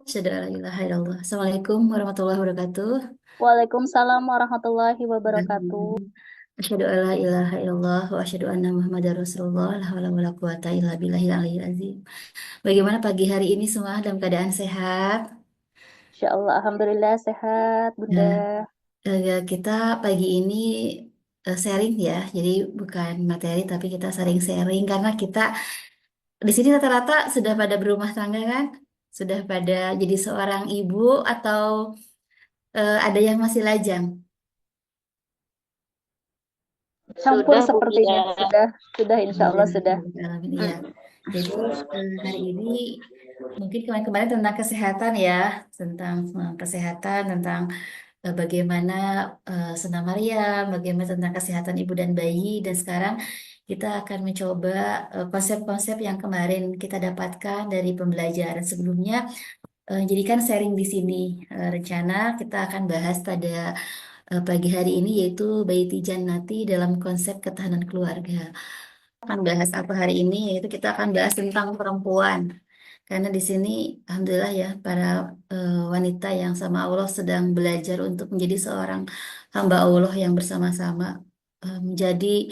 Asyhadu an la ilaha illallah. Assalamualaikum warahmatullahi wabarakatuh. Waalaikumsalam warahmatullahi wabarakatuh. Asyhadu an la ilaha illallah wa asyhadu anna Muhammadar Rasulullah. La haula wala quwata illa billahil aliyyil azim. Bagaimana pagi hari ini semua dalam keadaan sehat? Insya Allah, Alhamdulillah sehat, Bunda. Nah, kita pagi ini sharing ya. Jadi bukan materi tapi kita saling sharing karena kita di sini rata-rata sudah pada berumah tangga kan? Sudah pada jadi seorang ibu atau ada yang masih lajang? Campur Sudah Bu sepertinya. Mia. Sudah Insya Allah Alhamdulillah, sudah. alamin iya. Mm. Jadi hari ini mungkin kemarin-kemarin tentang kesehatan ya, tentang kesehatan, tentang bagaimana Sena Maria, bagaimana tentang kesehatan ibu dan bayi, dan sekarang kita akan mencoba konsep-konsep yang kemarin kita dapatkan dari pembelajaran sebelumnya. Jadikan sharing di sini. Rencana kita akan bahas pada pagi hari ini yaitu Baiti Jannati dalam konsep ketahanan keluarga. Akan bahas apa hari ini yaitu kita akan bahas tentang perempuan karena di sini alhamdulillah ya para wanita yang sama Allah sedang belajar untuk menjadi seorang hamba Allah yang bersama-sama menjadi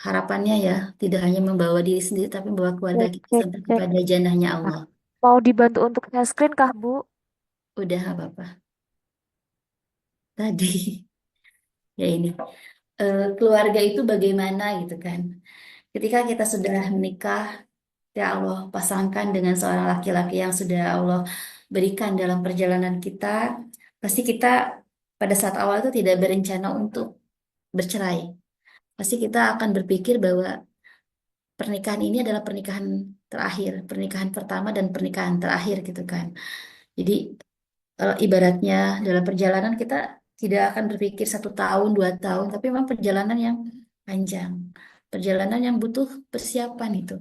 harapannya ya tidak hanya membawa diri sendiri tapi membawa keluarga Cek, kita cek, sampai cek. kepada jannahnya Allah. Mau dibantu untuk share screen kah, Bu? Udah apa-apa tadi ya ini. Keluarga itu bagaimana gitu kan. Ketika kita sudah menikah, ya Allah pasangkan dengan seorang laki-laki yang sudah Allah berikan dalam perjalanan kita, pasti kita pada saat awal itu tidak berencana untuk bercerai. Pasti kita akan berpikir bahwa pernikahan ini adalah pernikahan terakhir, pernikahan pertama dan pernikahan terakhir gitu kan. Jadi ibaratnya dalam perjalanan kita tidak akan berpikir 1 tahun, 2 tahun, tapi memang perjalanan yang panjang, perjalanan yang butuh persiapan itu.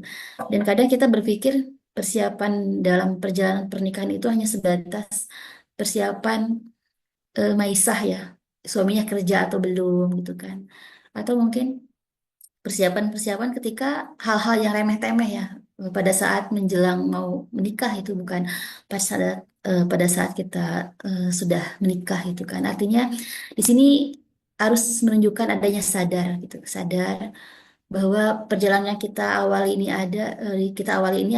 Dan kadang kita berpikir persiapan dalam perjalanan pernikahan itu hanya sebatas persiapan maisah ya, suaminya kerja atau belum gitu kan. Atau mungkin persiapan-persiapan ketika hal-hal yang remeh-temeh ya pada saat menjelang mau menikah itu bukan pada saat kita sudah menikah itu kan artinya di sini harus menunjukkan adanya sadar gitu sadar bahwa perjalanan yang kita awali ini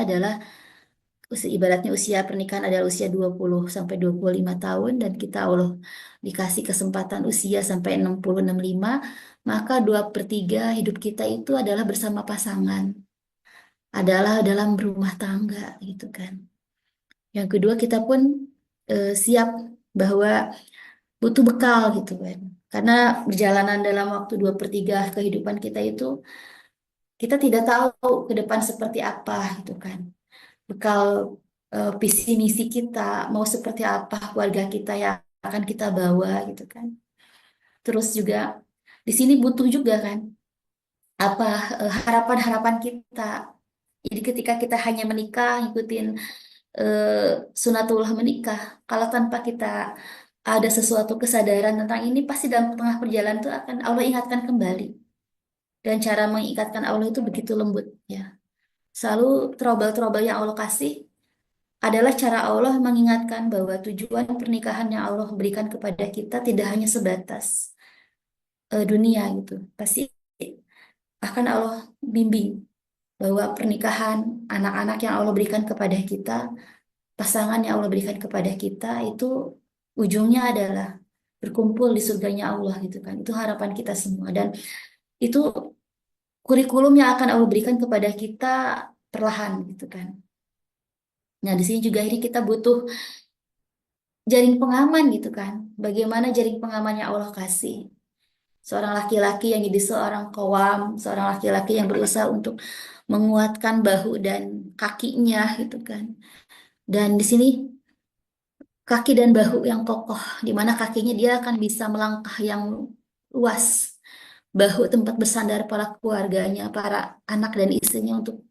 adalah ibaratnya usia pernikahan adalah usia 20 sampai 25 tahun dan kita Allah dikasih kesempatan usia sampai 60 65 maka 2/3 hidup kita itu adalah bersama pasangan, adalah dalam rumah tangga gitu kan. Yang kedua kita pun siap bahwa butuh bekal gitu kan. Karena perjalanan dalam waktu 2/3 kehidupan kita itu kita tidak tahu ke depan seperti apa gitu kan. Bekal visi misi kita mau seperti apa keluarga kita yang akan kita bawa gitu kan. Terus juga di sini butuh juga kan apa harapan-harapan kita. Jadi ketika kita hanya menikah, ngikutin sunatullah menikah, kalau tanpa kita ada sesuatu kesadaran tentang ini, pasti dalam tengah perjalanan itu akan Allah ingatkan kembali. Dan cara mengingatkan Allah itu begitu lembut ya. Selalu trouble-trouble yang Allah kasih adalah cara Allah mengingatkan bahwa tujuan pernikahan yang Allah berikan kepada kita tidak hanya sebatas dunia gitu. Pasti akan Allah bimbing bahwa pernikahan anak-anak yang Allah berikan kepada kita, pasangan yang Allah berikan kepada kita itu ujungnya adalah berkumpul di surganya Allah gitu kan. Itu harapan kita semua dan itu kurikulum yang akan Allah berikan kepada kita perlahan gitu kan. Nah, di sini juga ini kita butuh jaring pengaman gitu kan. Bagaimana jaring pengaman yang Allah kasih? Seorang laki-laki yang jadi seorang kawam, seorang laki-laki yang berusaha untuk menguatkan bahu dan kakinya gitu kan. Dan di sini kaki dan bahu yang kokoh, di mana kakinya dia akan bisa melangkah yang luas. Bahu tempat bersandar para keluarganya, para anak dan istrinya untuk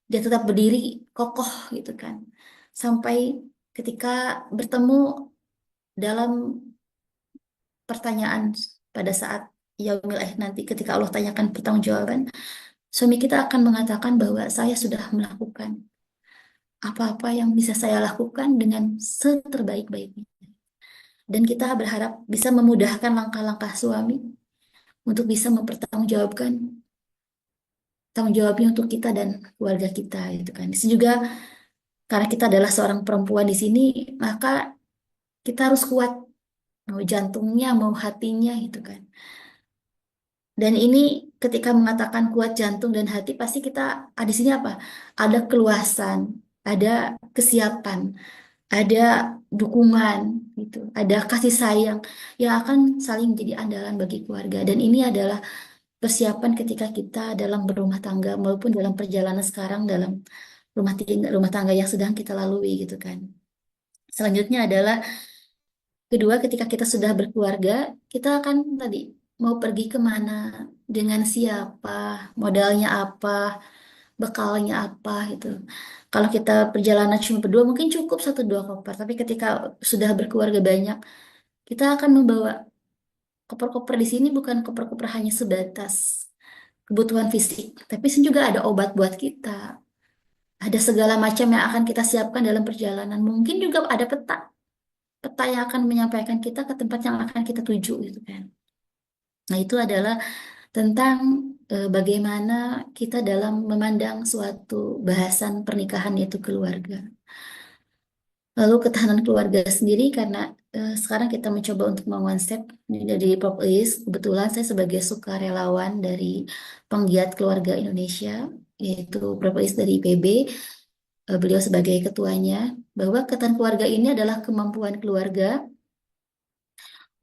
dia tetap berdiri kokoh gitu kan. Sampai ketika bertemu dalam pertanyaan pada saat yaumil nanti ketika Allah tanyakan pertanggungjawaban, suami kita akan mengatakan bahwa saya sudah melakukan apa-apa yang bisa saya lakukan dengan seterbaik-baiknya. Dan kita berharap bisa memudahkan langkah-langkah suami untuk bisa mempertanggungjawabkan tanggung jawabnya untuk kita dan keluarga kita itu kan. Di sini juga karena kita adalah seorang perempuan di sini, maka kita harus kuat mau jantungnya mau hatinya gitu kan. Dan ini ketika mengatakan kuat jantung dan hati pasti kita di sini apa? Ada keluasan, ada kesiapan, ada dukungan gitu, ada kasih sayang yang akan saling menjadi andalan bagi keluarga. Dan ini adalah persiapan ketika kita dalam berumah tangga maupun dalam perjalanan sekarang dalam rumah tangga yang sedang kita lalui gitu kan. Selanjutnya adalah kedua, ketika kita sudah berkeluarga, kita akan tadi mau pergi kemana, dengan siapa, modalnya apa, bekalnya apa gitu. Kalau kita perjalanan cuma berdua mungkin cukup satu dua koper, tapi ketika sudah berkeluarga banyak, kita akan membawa koper-koper di sini bukan koper-koper hanya sebatas kebutuhan fisik, tapi sini juga ada obat buat kita. Ada segala macam yang akan kita siapkan dalam perjalanan. Mungkin juga ada peta, peta yang akan menyampaikan kita ke tempat yang akan kita tuju gitu kan. Nah, itu adalah tentang bagaimana kita dalam memandang suatu bahasan pernikahan yaitu keluarga. Lalu ketahanan keluarga sendiri karena sekarang kita mencoba untuk mengonsep dari Poplis. Kebetulan saya sebagai sukarelawan dari penggiat keluarga Indonesia, yaitu Poplis dari IPB, beliau sebagai ketuanya, bahwa ketahanan keluarga ini adalah kemampuan keluarga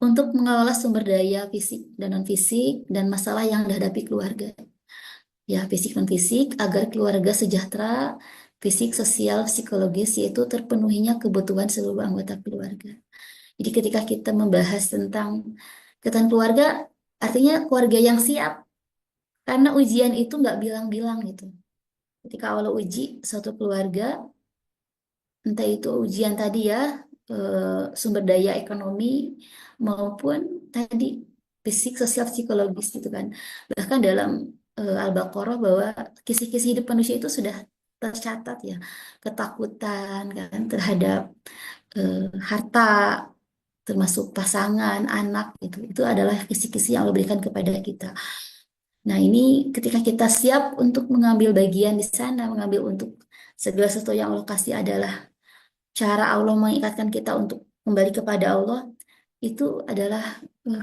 untuk mengelola sumber daya fisik dan non-fisik dan masalah yang dihadapi keluarga. Ya, fisik non-fisik agar keluarga sejahtera, fisik, sosial, psikologis, yaitu terpenuhinya kebutuhan seluruh anggota keluarga. Jadi ketika kita membahas tentang ketahanan keluarga, artinya keluarga yang siap, karena ujian itu nggak bilang-bilang gitu. Ketika awal uji suatu keluarga, entah itu ujian tadi ya, sumber daya ekonomi maupun tadi fisik, sosial, psikologis gitu kan. Bahkan dalam Al-Baqarah bahwa kisi-kisi hidup manusia itu sudah tercatat ya, ketakutan kan terhadap eh, harta, termasuk pasangan, anak gitu. Itu adalah kisi-kisi yang Allah berikan kepada kita. Nah, ini ketika kita siap untuk mengambil bagian di sana, mengambil untuk segala sesuatu yang Allah kasih adalah cara Allah mengikatkan kita untuk kembali kepada Allah, itu adalah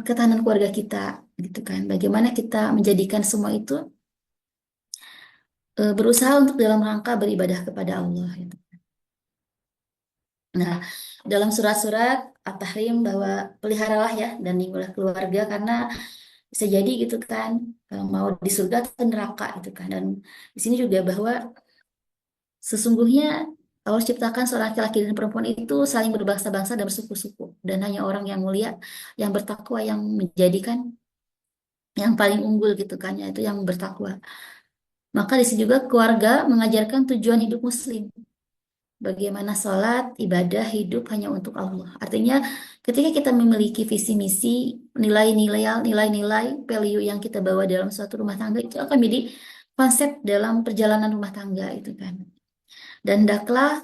ketahanan keluarga kita gitu kan. Bagaimana kita menjadikan semua itu berusaha untuk dalam rangka beribadah kepada Allah gitu. Nah, dalam surat-surat At-Tahrim bahwa peliharalah ya dan lindungilah keluarga karena bisa jadi gitu kan mau di surga atau neraka gitu kan. Dan di sini juga bahwa sesungguhnya Allah ciptakan seorang laki-laki dan perempuan itu saling berbangsa-bangsa dan bersuku-suku. Dan hanya orang yang mulia, yang bertakwa, yang menjadikan yang paling unggul gitu kan, yaitu yang bertakwa. Maka di sini juga keluarga mengajarkan tujuan hidup muslim. Bagaimana sholat, ibadah, hidup hanya untuk Allah. Artinya ketika kita memiliki visi misi, nilai-nilai, nilai-nilai, value yang kita bawa dalam suatu rumah tangga itu akan menjadi konsep dalam perjalanan rumah tangga itu kan. Dan hendaklah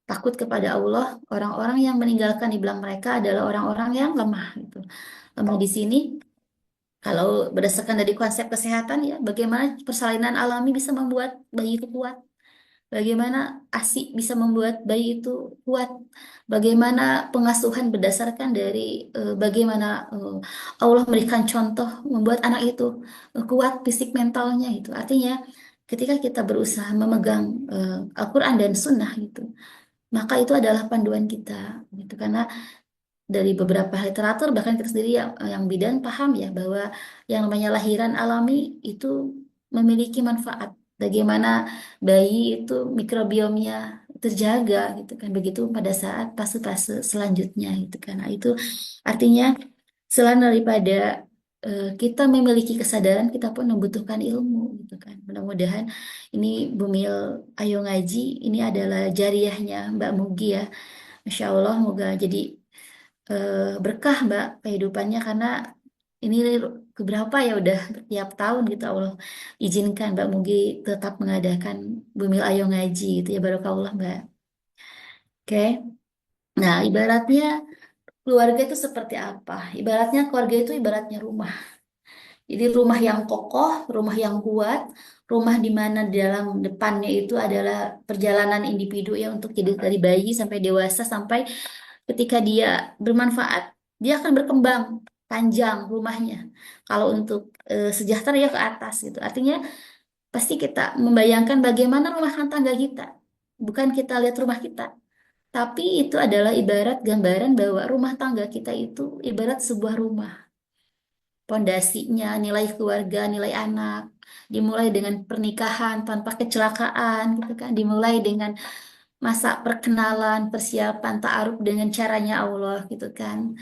takut kepada Allah, orang-orang yang meninggalkan di belakang mereka adalah orang-orang yang lemah gitu. Lemah di sini kalau berdasarkan dari konsep kesehatan ya, bagaimana persalinan alami bisa membuat bayi itu kuat? Bagaimana ASI bisa membuat bayi itu kuat? Bagaimana pengasuhan berdasarkan dari bagaimana Allah memberikan contoh membuat anak itu kuat fisik mentalnya itu. Artinya ketika kita berusaha memegang Al-Quran dan Sunnah gitu, maka itu adalah panduan kita gitu karena dari beberapa literatur bahkan kita sendiri yang bidan paham ya bahwa yang namanya lahiran alami itu memiliki manfaat bagaimana bayi itu mikrobiomnya terjaga gitu kan begitu pada saat fase-fase selanjutnya gitu kan. Nah, itu artinya selain daripada kita memiliki kesadaran kita pun membutuhkan ilmu gitu kan. Mudah-mudahan ini Bumil Ayo Ngaji ini adalah jariahnya Mbak Mugi ya. Masya Allah, moga jadi berkah Mbak kehidupannya karena ini keberapa ya udah tiap tahun gitu Allah izinkan Mbak Mugi tetap mengadakan Bumil Ayo Ngaji gitu ya Barokallah Mbak. Oke. Nah, ibaratnya keluarga itu seperti apa? Ibaratnya keluarga itu ibaratnya rumah. Jadi rumah yang kokoh, rumah yang kuat, rumah di mana di dalam depannya itu adalah perjalanan individu ya untuk jadi dari bayi sampai dewasa sampai ketika dia bermanfaat, dia akan berkembang panjang rumahnya. Kalau untuk sejahtera ya ke atas gitu. Artinya pasti kita membayangkan bagaimana rumah tangga kita. Bukan kita lihat rumah kita, tapi itu adalah ibarat gambaran bahwa rumah tangga kita itu ibarat sebuah rumah. Pondasinya, nilai keluarga, nilai anak, dimulai dengan pernikahan tanpa kecelakaan, gitu kan. Dimulai dengan masa perkenalan, persiapan, ta'aruf dengan caranya Allah, gitu kan.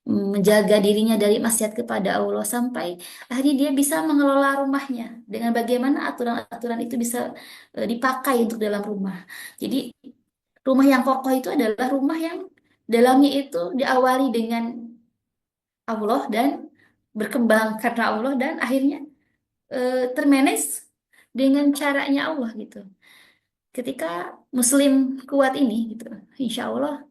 Menjaga dirinya dari maksiat kepada Allah sampai akhirnya dia bisa mengelola rumahnya dengan bagaimana aturan-aturan itu bisa dipakai untuk dalam rumah. Jadi rumah yang kokoh itu adalah rumah yang dalamnya itu diawali dengan Allah dan berkembang karena Allah dan akhirnya termanage dengan caranya Allah gitu. Ketika Muslim kuat ini gitu, insya Allah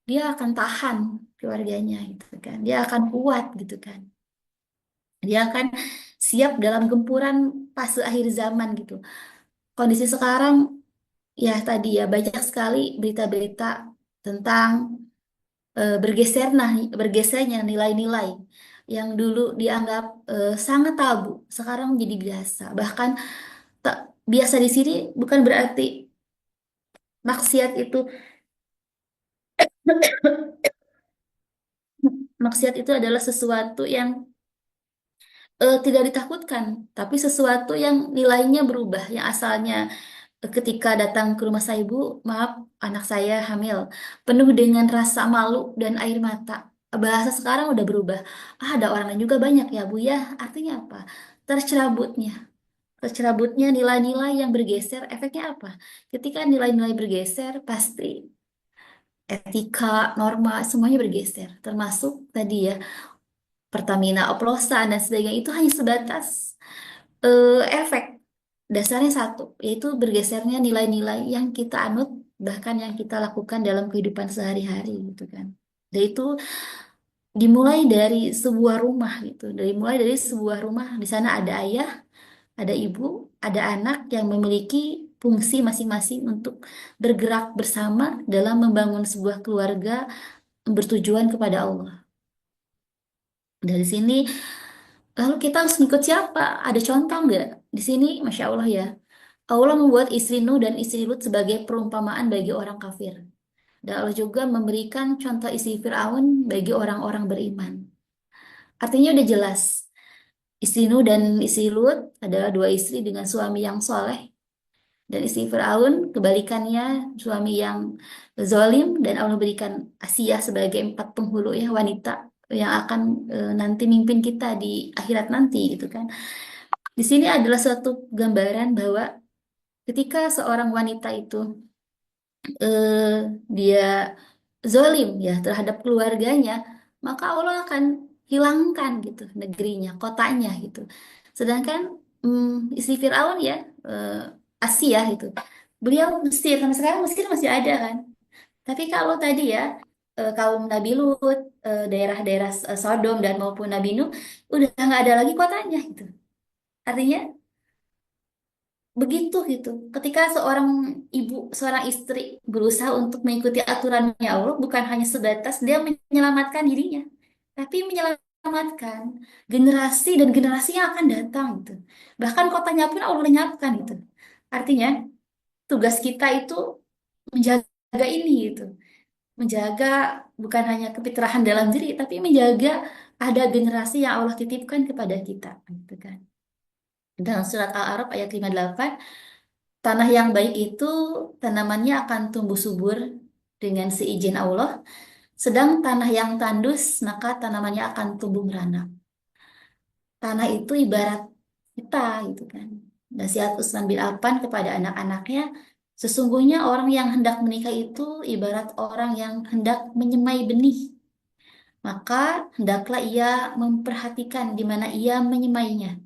dia akan tahan keluarganya gitu kan. Dia akan kuat gitu kan. Dia akan siap dalam gempuran fase akhir zaman gitu. Kondisi sekarang ya tadi ya banyak sekali berita-berita tentang bergesernya nilai-nilai yang dulu dianggap sangat tabu, sekarang menjadi biasa. Bahkan tak biasa di sini bukan berarti maksiat itu maksiat itu adalah sesuatu yang tidak ditakutkan, tapi sesuatu yang nilainya berubah, yang asalnya ketika datang ke rumah saya, ibu, maaf, anak saya hamil, penuh dengan rasa malu dan air mata. Bahasa sekarang udah berubah. Ah, ada orang lain juga banyak ya, Bu ya. Artinya apa? Tercerabutnya. Tercerabutnya nilai-nilai yang bergeser, efeknya apa? Ketika nilai-nilai bergeser, pasti etika, norma, semuanya bergeser. Termasuk tadi ya, Pertamina oplosan dan sebagainya itu hanya sebatas efek dasarnya satu, yaitu bergesernya nilai-nilai yang kita anut bahkan yang kita lakukan dalam kehidupan sehari-hari gitu kan. Dan itu dimulai dari sebuah rumah gitu, mulai dari sebuah rumah di sana ada ayah, ada ibu, ada anak yang memiliki fungsi masing-masing untuk bergerak bersama dalam membangun sebuah keluarga bertujuan kepada Allah. Dari sini lalu kita harus ngikut siapa? Ada contoh nggak? Di sini, Masya Allah ya. Allah membuat istri Nuh dan istri Lut sebagai perumpamaan bagi orang kafir. Dan Allah juga memberikan contoh istri Fir'aun bagi orang-orang beriman. Artinya udah jelas. Istri Nuh dan istri Lut adalah dua istri dengan suami yang soleh. Dan istri Fir'aun kebalikannya suami yang zalim dan Allah berikan Asia sebagai empat penghulu ya wanita yang akan nanti mimpin kita di akhirat nanti gitu kan. Di sini adalah suatu gambaran bahwa ketika seorang wanita itu eh, dia zolim ya terhadap keluarganya, maka Allah akan hilangkan gitu negerinya, kotanya gitu. Sedangkan istri Firaun ya eh, Asia gitu, beliau Mesir sampai sekarang Mesir masih ada kan. Tapi kalau tadi ya kaum Nabi Lut, daerah-daerah Sodom dan maupun Nabi Nuh udah nggak ada lagi kotanya gitu. Artinya begitu gitu. Ketika seorang ibu, seorang istri berusaha untuk mengikuti aturannya Allah, bukan hanya sebatas dia menyelamatkan dirinya, tapi menyelamatkan generasi dan generasi yang akan datang gitu. Bahkan kotanya pun Allah lenyapkan gitu. Artinya tugas kita itu menjaga ini gitu. Menjaga bukan hanya kefitrahan dalam diri, tapi menjaga ada generasi yang Allah titipkan kepada kita gitu kan. Dalam surat Al-A'raf ayat 58, tanah yang baik itu tanamannya akan tumbuh subur dengan seizin Allah, sedang tanah yang tandus maka tanamannya akan tumbuh merana. Tanah itu ibarat kita gitu kan. Nasihat Utsman bin Affan kepada anak-anaknya, sesungguhnya orang yang hendak menikah itu ibarat orang yang hendak menyemai benih. maka hendaklah ia memperhatikan di mana ia menyemainya.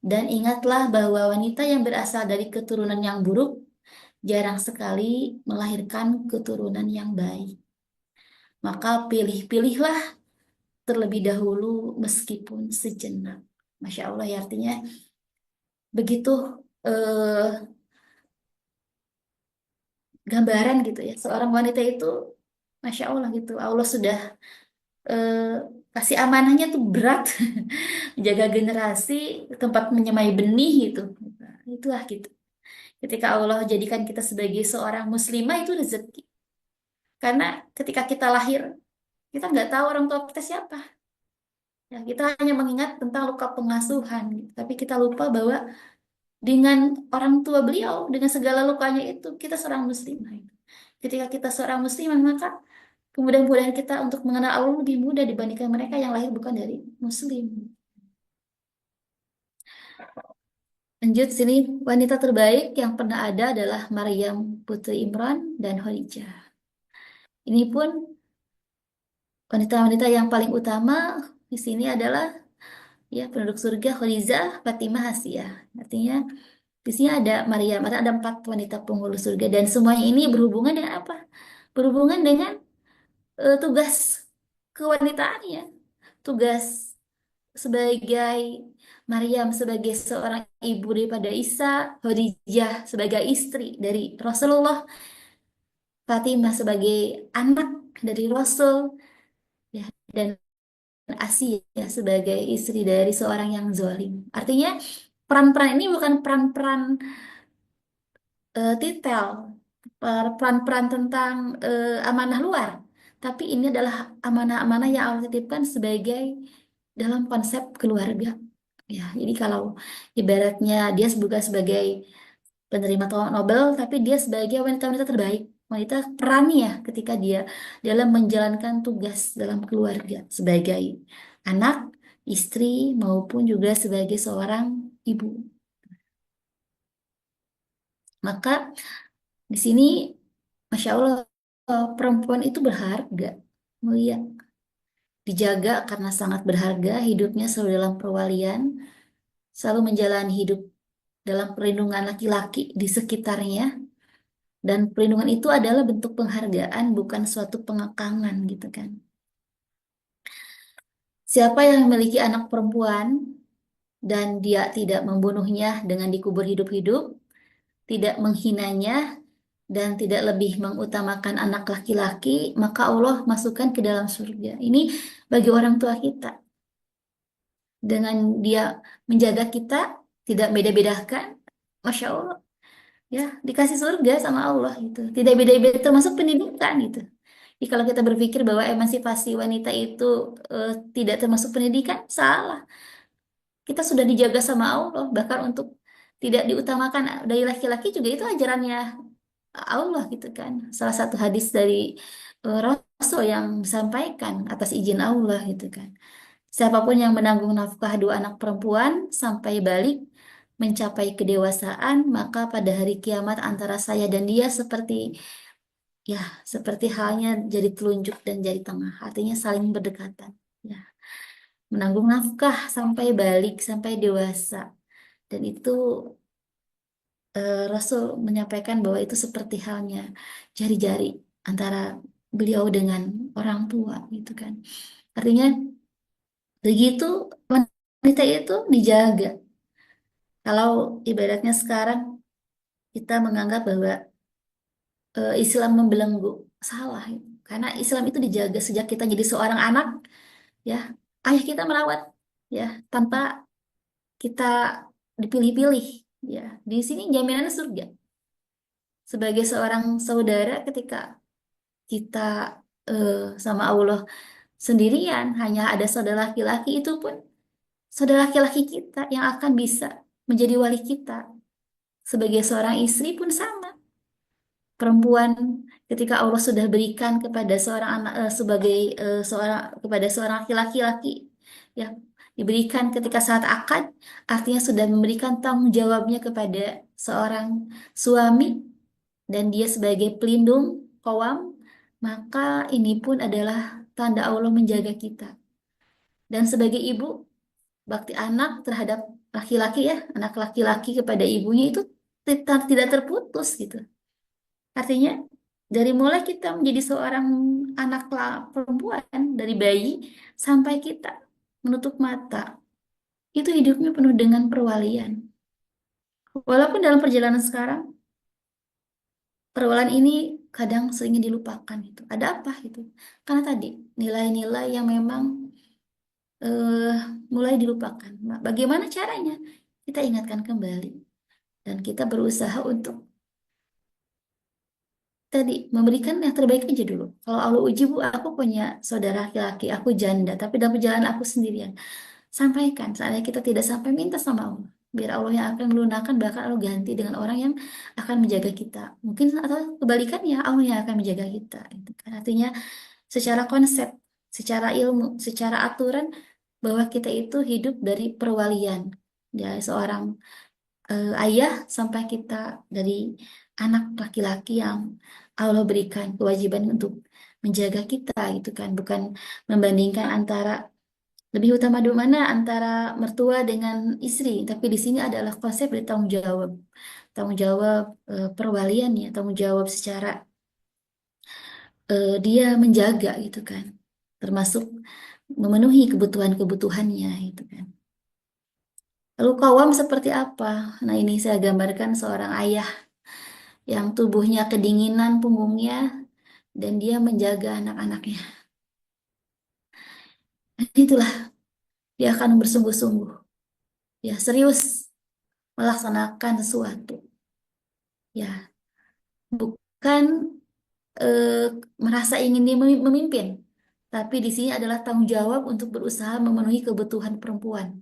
Dan ingatlah bahwa wanita yang berasal dari keturunan yang buruk jarang sekali melahirkan keturunan yang baik. Maka pilih-pilihlah terlebih dahulu meskipun sejenak. Masya Allah ya, artinya begitu eh, gambaran gitu ya. Seorang wanita itu Masya Allah gitu. Allah sudah eh, kasih amanahnya tuh berat. Menjaga generasi, tempat menyemai benih gitu. Nah, itulah gitu. Ketika Allah jadikan kita sebagai seorang muslimah itu rezeki. Karena ketika kita lahir, kita nggak tahu orang tua kita siapa. Ya, kita hanya mengingat tentang luka pengasuhan, gitu. Tapi kita lupa bahwa dengan orang tua beliau, dengan segala lukanya itu, kita seorang muslimah. Ketika kita seorang muslimah, maka kemudahan-kemudahan kita untuk mengenal Allah lebih mudah dibandingkan mereka yang lahir bukan dari muslim. Lanjut sini, wanita terbaik yang pernah ada adalah Maryam Putri Imran dan Khadijah. Ini pun wanita-wanita yang paling utama di sini adalah ya penduduk surga Khadijah, Fatimah, Asia. Artinya di sini ada Maryam, ada empat wanita penghulu surga dan semuanya ini berhubungan dengan apa? Berhubungan dengan tugas kewanitaannya, tugas sebagai Maryam sebagai seorang ibu daripada Isa, Khadijah sebagai istri dari Rasulullah, Fatimah sebagai anak dari Rasul, ya, dan Asia sebagai istri dari seorang yang zalim. Artinya peran-peran ini bukan peran-peran detail, peran-peran tentang amanah luar, tapi ini adalah amanah-amanah yang Allah titipkan sebagai dalam konsep keluarga. Ya, jadi kalau ibaratnya dia bukan sebagai penerima Nobel, tapi dia sebagai wanita-wanita terbaik, wanita perannya ya ketika dia dalam menjalankan tugas dalam keluarga sebagai anak, istri, maupun juga sebagai seorang ibu. Maka di sini, Masya Allah, perempuan itu berharga, mulia, dijaga karena sangat berharga, hidupnya selalu dalam perwalian, selalu menjalani hidup dalam perlindungan laki-laki di sekitarnya, dan perlindungan itu adalah bentuk penghargaan, bukan suatu pengekangan gitu kan. Siapa yang memiliki anak perempuan dan dia tidak membunuhnya dengan dikubur hidup-hidup, tidak menghinanya, dan tidak lebih mengutamakan anak laki-laki, maka Allah masukkan ke dalam surga. Ini bagi orang tua kita. Dengan dia menjaga kita, tidak beda-bedakan, Masya Allah, ya dikasih surga sama Allah gitu. Tidak beda-beda termasuk pendidikan gitu. Jadi kalau kita berpikir bahwa emansipasi wanita itu tidak termasuk pendidikan, salah. Kita sudah dijaga sama Allah, bahkan untuk tidak diutamakan dari laki-laki juga itu ajarannya Allah gitu kan. Salah satu hadis dari Rasul yang disampaikan atas izin Allah gitu kan. Siapapun yang menanggung nafkah dua anak perempuan sampai balik mencapai kedewasaan, maka pada hari kiamat antara saya dan dia seperti ya seperti halnya jari telunjuk dan jari tengah, artinya saling berdekatan. Ya, menanggung nafkah sampai balik sampai dewasa dan itu Rasul menyampaikan bahwa itu seperti halnya jari-jari antara beliau dengan orang tua gitu kan. Artinya begitu wanita itu dijaga. Kalau ibaratnya sekarang kita menganggap bahwa Islam membelenggu, salah. Karena Islam itu dijaga sejak kita jadi seorang anak, ya ayah kita merawat, ya tanpa kita dipilih-pilih, ya di sini jaminannya surga. Sebagai seorang saudara, ketika kita eh, sama Allah sendirian, hanya ada saudara laki-laki itu pun saudara laki-laki kita yang akan bisa menjadi wali kita. Sebagai seorang istri pun sama. Perempuan ketika Allah sudah berikan kepada seorang anak sebagai seorang kepada seorang laki-laki ya diberikan ketika saat akad artinya sudah memberikan tanggung jawabnya kepada seorang suami dan dia sebagai pelindung kawam maka ini pun adalah tanda Allah menjaga kita. Dan sebagai ibu, bakti anak terhadap laki-laki ya, anak laki-laki kepada ibunya itu tidak terputus gitu. Artinya dari mulai kita menjadi seorang anak perempuan dari bayi sampai kita menutup mata, itu hidupnya penuh dengan perwalian. Walaupun dalam perjalanan sekarang, perwalian ini kadang seringnya dilupakan itu. Ada apa gitu? Karena tadi nilai-nilai yang memang eh, mulai dilupakan. Nah, bagaimana caranya? Kita ingatkan kembali dan kita berusaha untuk tadi memberikan yang terbaik aja dulu. Kalau Allah uji bu, aku punya saudara laki-laki, aku janda, tapi dalam perjalanan aku sendirian. Sampaikan, seandainya kita tidak sampai minta sama Allah. Biar Allah yang akan melunakkan, bahkan Allah ganti dengan orang yang akan menjaga kita. Mungkin atau kebalikannya, Allah yang akan menjaga kita. Itu kan artinya secara konsep, secara ilmu, secara aturan, bahwa kita itu hidup dari perwalian. Dari seorang ayah sampai kita dari anak laki-laki yang Allah berikan kewajiban untuk menjaga kita gitu kan, bukan membandingkan antara lebih utama di mana antara mertua dengan istri, tapi di sini adalah konsep dari tanggung jawab perwalian ya, tanggung jawab secara dia menjaga gitu kan, termasuk memenuhi kebutuhan-kebutuhannya gitu kan. Lalu kawam seperti apa? Nah ini saya gambarkan seorang ayah yang tubuhnya kedinginan punggungnya dan dia menjaga anak-anaknya. Dan itulah dia akan bersungguh-sungguh, ya serius melaksanakan sesuatu, ya bukan eh, merasa ingin dia memimpin, tapi di sini adalah tanggung jawab untuk berusaha memenuhi kebutuhan perempuan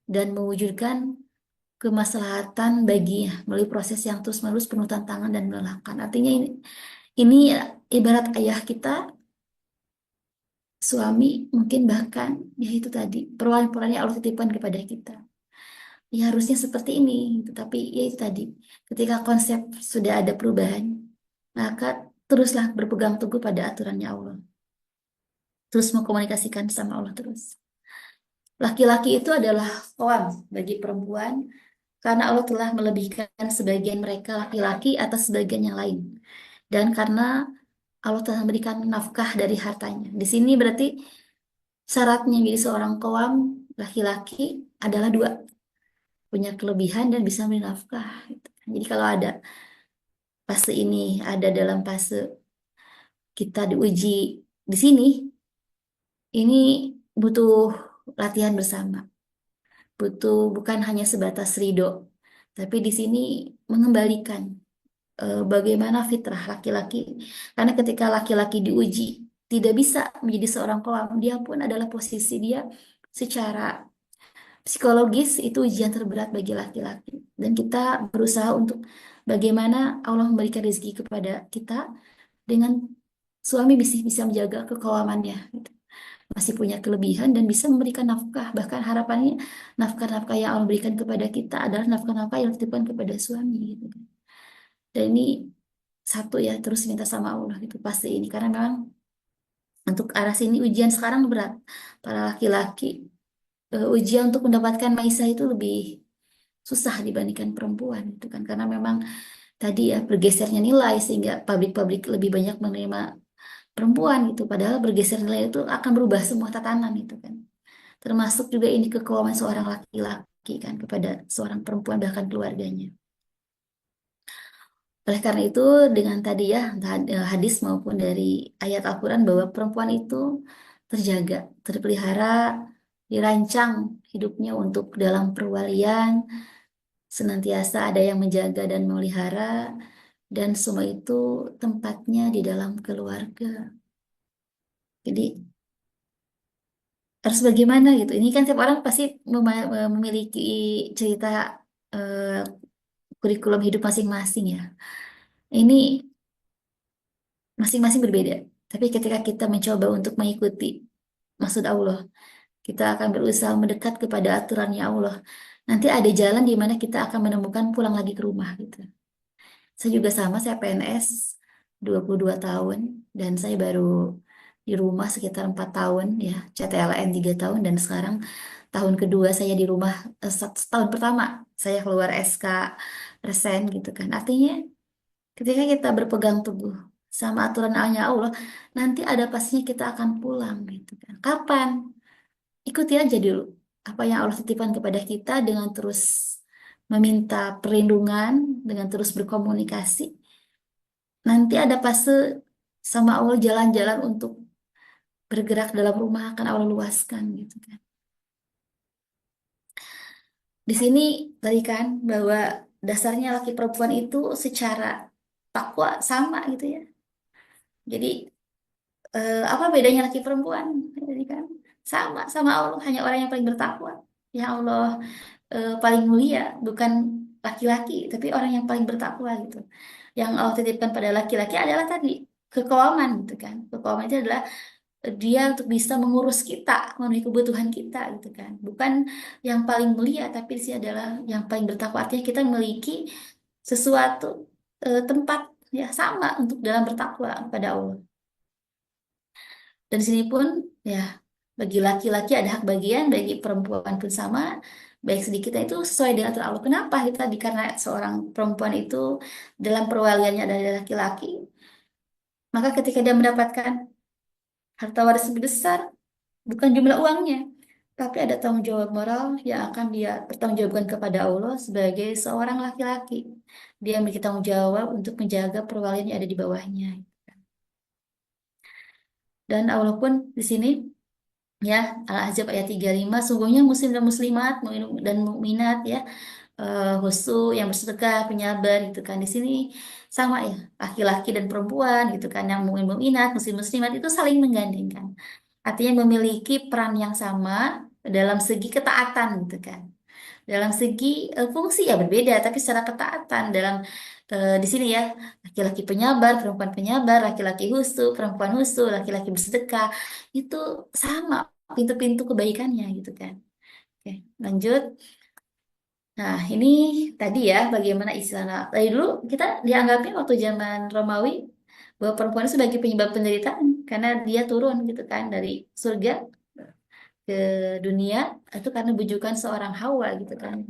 dan mewujudkan kemaslahatan baginya melalui proses yang terus-menerus penuh tantangan dan melelahkan. Artinya ini ibarat ayah kita, suami, mungkin bahkan ya itu tadi perwalian-perwalian yang Allah titipkan kepada kita. Ya harusnya seperti ini, tetapi ya itu tadi ketika konsep sudah ada perubahan, maka teruslah berpegang teguh pada aturannya Allah. Terus mengkomunikasikan sama Allah terus. Laki-laki itu adalah kawan bagi perempuan karena Allah telah melebihkan sebagian mereka laki-laki atas sebagian yang lain. Dan karena Allah telah memberikan nafkah dari hartanya. Di sini berarti syaratnya menjadi seorang kaum laki-laki adalah dua, punya kelebihan dan bisa memberi nafkah. Gitu. Jadi kalau ada fase ini, ada dalam fase kita diuji di sini, ini butuh latihan bersama. Butuh bukan hanya sebatas ridho, tapi di sini mengembalikan bagaimana fitrah laki-laki. Karena ketika laki-laki diuji, tidak bisa menjadi seorang kaum, dia pun adalah posisi dia secara psikologis itu ujian terberat bagi laki-laki. Dan kita berusaha untuk bagaimana Allah memberikan rezeki kepada kita dengan suami bisa menjaga kekawamannya. Gitu. Masih punya kelebihan dan bisa memberikan nafkah. Bahkan harapannya nafkah-nafkah yang Allah berikan kepada kita adalah nafkah-nafkah yang dititipkan kepada suami. Gitu. Dan ini satu ya terus minta sama Allah gitu pasti ini karena memang untuk arah sini ujian sekarang berat para laki-laki ujian untuk mendapatkan maisha itu lebih susah dibandingkan perempuan itu kan karena memang tadi ya bergesernya nilai sehingga pabrik-pabrik lebih banyak menerima perempuan gitu padahal bergeser nilai itu akan berubah semua tatanan itu kan termasuk juga ini kekauman seorang laki-laki kan kepada seorang perempuan bahkan keluarganya. Oleh karena itu, dengan tadi ya, entah hadis maupun dari ayat Al-Quran bahwa perempuan itu terjaga, terpelihara, dirancang hidupnya untuk dalam perwalian, senantiasa ada yang menjaga dan memelihara, dan semua itu tempatnya di dalam keluarga. Jadi harus bagaimana gitu. Ini kan setiap orang pasti memiliki cerita eh, kurikulum hidup masing-masing ya. Ini masing-masing berbeda. Tapi ketika kita mencoba untuk mengikuti maksud Allah, kita akan berusaha mendekat kepada aturannya Allah. Nanti ada jalan di mana kita akan menemukan pulang lagi ke rumah gitu. Saya juga sama, saya PNS 22 tahun dan saya baru di rumah sekitar 4 tahun ya, CTLN 3 tahun, dan sekarang tahun kedua saya di rumah. Tahun pertama saya keluar SK resen gitu kan. Artinya ketika kita berpegang teguh sama aturan-nya Allah, nanti ada pastinya kita akan pulang gitu kan. Kapan? Ikuti aja dulu apa yang Allah titipkan kepada kita dengan terus meminta perlindungan, dengan terus berkomunikasi. Nanti ada fase sama Allah jalan-jalan untuk bergerak dalam rumah akan Allah luaskan gitu kan. Di sini tadi kan bahwa dasarnya laki perempuan itu secara takwa sama gitu ya. Jadi apa bedanya laki perempuan? Jadi kan sama sama Allah, hanya orang yang paling bertakwa. Ya Allah paling mulia bukan laki-laki, tapi orang yang paling bertakwa gitu. Yang Allah titipkan pada laki-laki adalah tadi kekawaman gitu kan. Kekawaman itu adalah dia untuk bisa mengurus kita, memenuhi kebutuhan kita gitu kan. Bukan yang paling mulia, tapi dia adalah yang paling bertakwa. Artinya kita memiliki sesuatu tempat ya sama untuk dalam bertakwa kepada Allah. Dan di sini pun ya bagi laki-laki ada hak bagian, bagi perempuan pun sama. Baik sedikitnya itu sesuai dengan aturan Allah. Kenapa kita karena seorang perempuan itu dalam perwaliannya dari laki-laki, maka ketika dia mendapatkan harta waris lebih besar, bukan jumlah uangnya, tapi ada tanggung jawab moral yang akan dia pertanggungjawabkan kepada Allah sebagai seorang laki-laki. Dia memiliki tanggung jawab untuk menjaga perwalian yang ada di bawahnya. Dan Allah pun di sini ya, Al-Ahzab ayat 35, sungguhnya muslim dan muslimat, mukmin dan mukminat ya, husu yang bersedekah, penyabar gitu kan. Di sini sama ya, laki-laki dan perempuan gitu kan, yang mukmin mukminat, muslim muslimat itu saling menggandengkan. Artinya memiliki peran yang sama dalam segi ketaatan gitu kan. Dalam segi fungsi ya berbeda, tapi secara ketaatan dalam di sini ya, laki-laki penyabar, perempuan penyabar, laki-laki husu, perempuan husu, laki-laki bersedekah, itu sama pintu-pintu kebaikannya gitu kan. Oke, lanjut. Nah, ini tadi ya bagaimana istilah. Dari dulu kita dianggapnya waktu zaman Romawi bahwa perempuan itu sebagai penyebab penderitaan karena dia turun gitu kan dari surga ke dunia itu karena bujukan seorang Hawa gitu kan.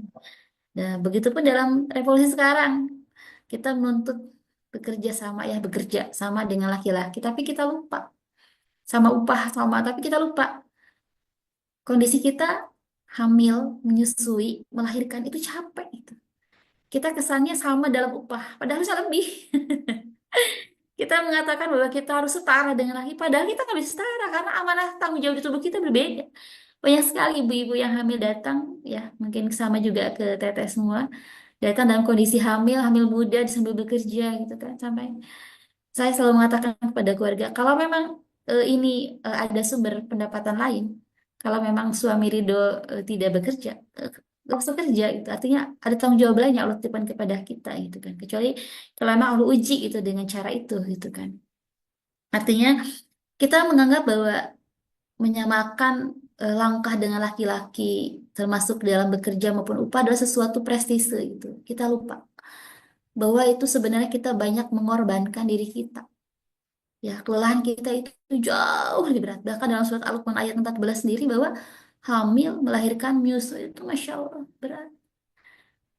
Nah, begitupun dalam revolusi sekarang kita menuntut bekerja sama ya bekerja sama dengan laki-laki, tapi kita lupa sama upah sama, tapi kita lupa kondisi kita hamil, menyusui, melahirkan itu capek itu. Kita kesannya sama dalam upah, padahal harusnya lebih. Kita mengatakan bahwa kita harus setara dengan laki, padahal kita nggak bisa setara karena amanah tanggung jawab di tubuh kita berbeda. Banyak sekali ibu-ibu yang hamil datang, ya mungkin sama juga ke teteh semua, datang dalam kondisi hamil, hamil muda sambil bekerja gitu kan. Sampai saya selalu mengatakan kepada keluarga, kalau memang ini ada sumber pendapatan lain, kalau memang suami Ridho tidak bekerja, gak usah kerja gitu. Artinya ada tanggung jawab lain yang Allah titipkan kepada kita gitu kan. Kecuali kalau memang Allah uji gitu dengan cara itu gitu kan. Artinya kita menganggap bahwa menyamakan langkah dengan laki-laki termasuk dalam bekerja maupun upah adalah sesuatu prestise gitu. Kita lupa bahwa itu sebenarnya kita banyak mengorbankan diri kita. Ya, kelelahan kita itu jauh lebih berat. Bahkan dalam surat Al-Quran ayat 14 sendiri bahwa hamil melahirkan menyusui itu Masya Allah berat.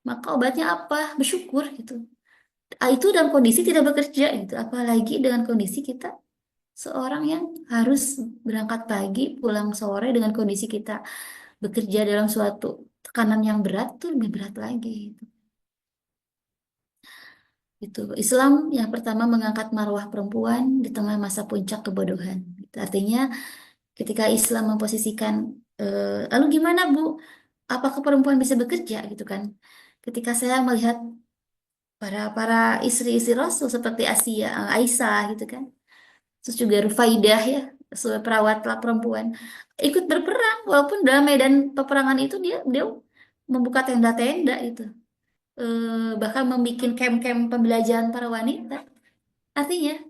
Maka obatnya apa? Bersyukur gitu. Itu dalam kondisi tidak bekerja gitu. Apalagi dengan kondisi kita seorang yang harus berangkat pagi, pulang sore dengan kondisi kita bekerja dalam suatu tekanan yang berat tuh lebih berat lagi gitu. Itu Islam yang pertama mengangkat marwah perempuan di tengah masa puncak kebodohan. Gitu. Artinya ketika Islam memposisikan, lalu gimana Bu? Apakah perempuan bisa bekerja gitu kan? Ketika saya melihat para istri-istri Rasul seperti Asia, Aisyah gitu kan, terus juga Rufaidah ya, perawat perempuan ikut berperang walaupun dalam medan peperangan itu dia membuka tenda-tenda itu, bahkan membuat camp-camp pembelajaran para wanita. Artinya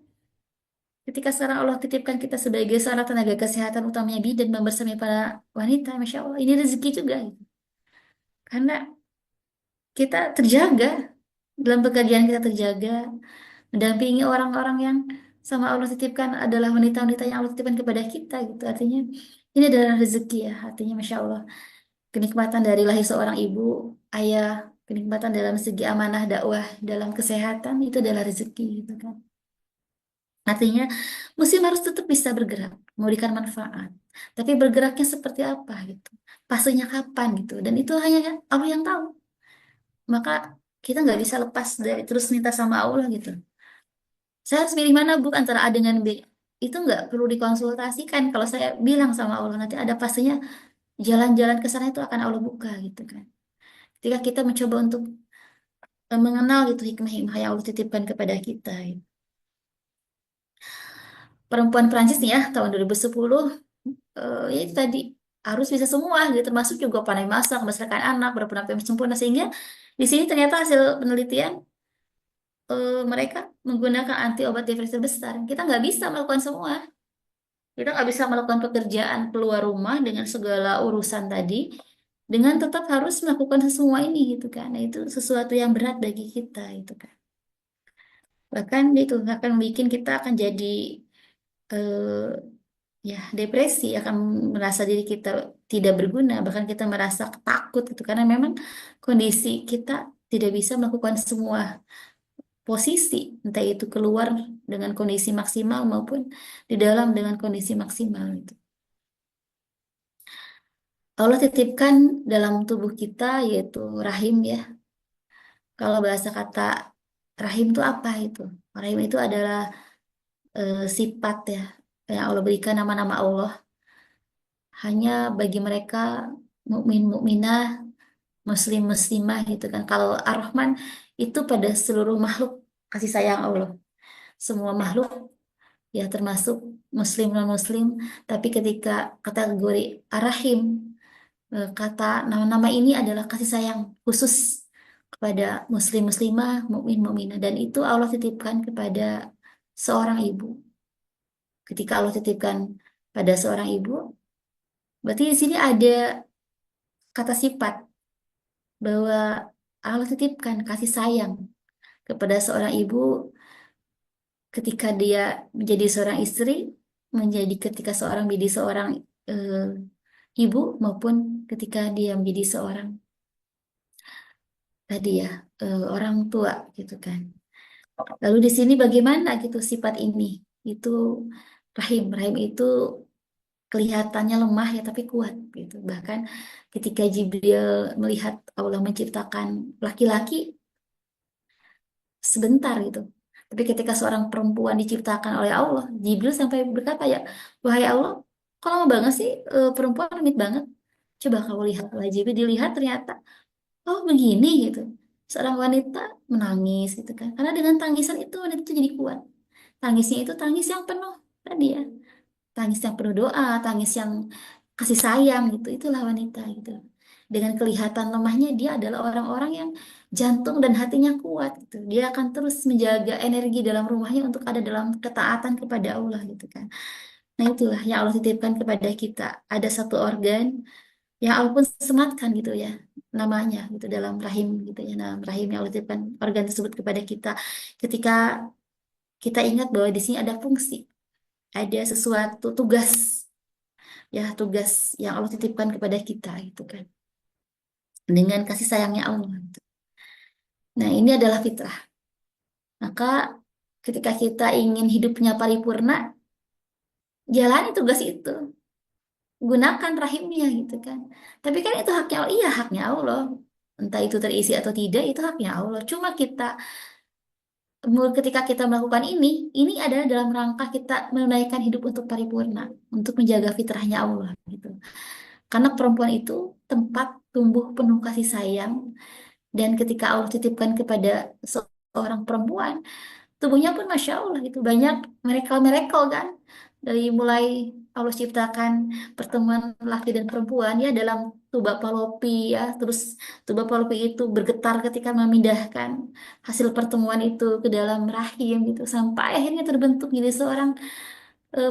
ketika sekarang Allah titipkan kita sebagai seorang tenaga kesehatan utamanya bidan membersamai para wanita, Masya Allah, ini rezeki juga gitu. Karena kita terjaga, dalam pekerjaan kita terjaga, mendampingi orang-orang yang sama Allah titipkan adalah wanita-wanita yang Allah titipkan kepada kita gitu. Artinya ini adalah rezeki ya. Artinya Masya Allah. Kenikmatan dari lahir seorang ibu, ayah, kenikmatan dalam segi amanah dakwah, dalam kesehatan itu adalah rezeki gitu kan. Artinya muslim harus tetap bisa bergerak, memberikan manfaat. Tapi bergeraknya seperti apa gitu. Fasenya kapan gitu. Dan itu hanya Allah yang tahu. Maka kita nggak bisa lepas dari terus minta sama Allah gitu. Saya harus pilih mana bu antara A dengan B. Itu nggak perlu dikonsultasikan. Kalau saya bilang sama Allah nanti ada fasenya jalan-jalan ke sana itu akan Allah buka gitu kan. Ketika kita mencoba untuk mengenal itu hikmah-hikmah yang Allah titipkan kepada kita. Gitu. Perempuan Prancis nih ya tahun 2010 ya itu tadi harus bisa semua gitu termasuk juga pandai masak, membesarkan anak, berpenampilan sempurna sehingga di sini ternyata hasil penelitian mereka menggunakan anti obat depresi besar. Kita nggak bisa melakukan semua. Kita nggak bisa melakukan pekerjaan keluar rumah dengan segala urusan tadi, dengan tetap harus melakukan semua ini gitu kan. Nah, itu sesuatu yang berat bagi kita itu kan. Bahkan itu akan bikin kita akan jadi ya depresi, akan merasa diri kita tidak berguna, bahkan kita merasa takut gitu karena memang kondisi kita tidak bisa melakukan semua posisi, entah itu keluar dengan kondisi maksimal maupun di dalam dengan kondisi maksimal itu. Allah titipkan dalam tubuh kita yaitu rahim ya. Kalau bahasa kata rahim itu apa itu? Rahim itu adalah sifat ya yang Allah berikan nama-nama Allah hanya bagi mereka mukmin mukminah, muslim muslimah gitu kan. Kalau Ar-Rahman itu pada seluruh makhluk kasih sayang Allah. Semua makhluk ya termasuk muslim non muslim, tapi ketika kategori Ar-Rahim kata nama-nama ini adalah kasih sayang khusus kepada muslim muslimah, mukmin mukminah dan itu Allah titipkan kepada seorang ibu. Ketika Allah titipkan pada seorang ibu, berarti di sini ada kata sifat bahwa Allah titipkan kasih sayang kepada seorang ibu ketika dia menjadi seorang istri, menjadi ketika seorang menjadi seorang eh, ibu maupun ketika dia menjadi seorang tadi ya orang tua gitu kan. Lalu di sini bagaimana gitu sifat ini? Itu rahim. Rahim itu kelihatannya lemah ya tapi kuat gitu. Bahkan ketika Jibril melihat Allah menciptakan laki-laki sebentar gitu. Tapi ketika seorang perempuan diciptakan oleh Allah, Jibril sampai berkata ya, wahai Allah, kok lama banget sih perempuan rumit banget. Coba kamu lihat, wah Jibril dilihat ternyata, oh begini gitu. Seorang wanita menangis gitu kan. Karena dengan tangisan itu wanita itu jadi kuat. Tangisnya itu tangis yang penuh tadi ya. Tangis yang penuh doa, tangis yang kasih sayang gitu. Itulah wanita gitu. Dengan kelihatan lemahnya dia adalah orang-orang yang jantung dan hatinya kuat gitu. Dia akan terus menjaga energi dalam rumahnya untuk ada dalam ketaatan kepada Allah gitu kan. Nah itulah yang Allah titipkan kepada kita. Ada satu organ yang Allah pun sematkan gitu ya namanya gitu dalam rahim gitu ya dalam rahim yang Allah titipkan organ tersebut kepada kita. Ketika kita ingat bahwa di sini ada fungsi, ada sesuatu tugas ya tugas yang Allah titipkan kepada kita gitu kan dengan kasih sayangnya Allah. Gitu. Nah ini adalah fitrah. Maka ketika kita ingin hidupnya paripurna, jalani tugas itu, gunakan rahimnya gitu kan. Tapi kan itu haknya Allah, iya haknya Allah. Entah itu terisi atau tidak, itu haknya Allah. Cuma kita ketika kita melakukan ini adalah dalam rangka kita menunaikan hidup untuk paripurna, untuk menjaga fitrahnya Allah gitu. Karena perempuan itu tempat tumbuh penuh kasih sayang dan ketika Allah titipkan kepada seorang perempuan, tubuhnya pun masya Allah gitu banyak miracle-miracle kan dari mulai Allah ciptakan pertemuan laki dan perempuan ya dalam tuba palopi ya terus tuba palopi itu bergetar ketika memindahkan hasil pertemuan itu ke dalam rahim gitu sampai akhirnya terbentuk jadi seorang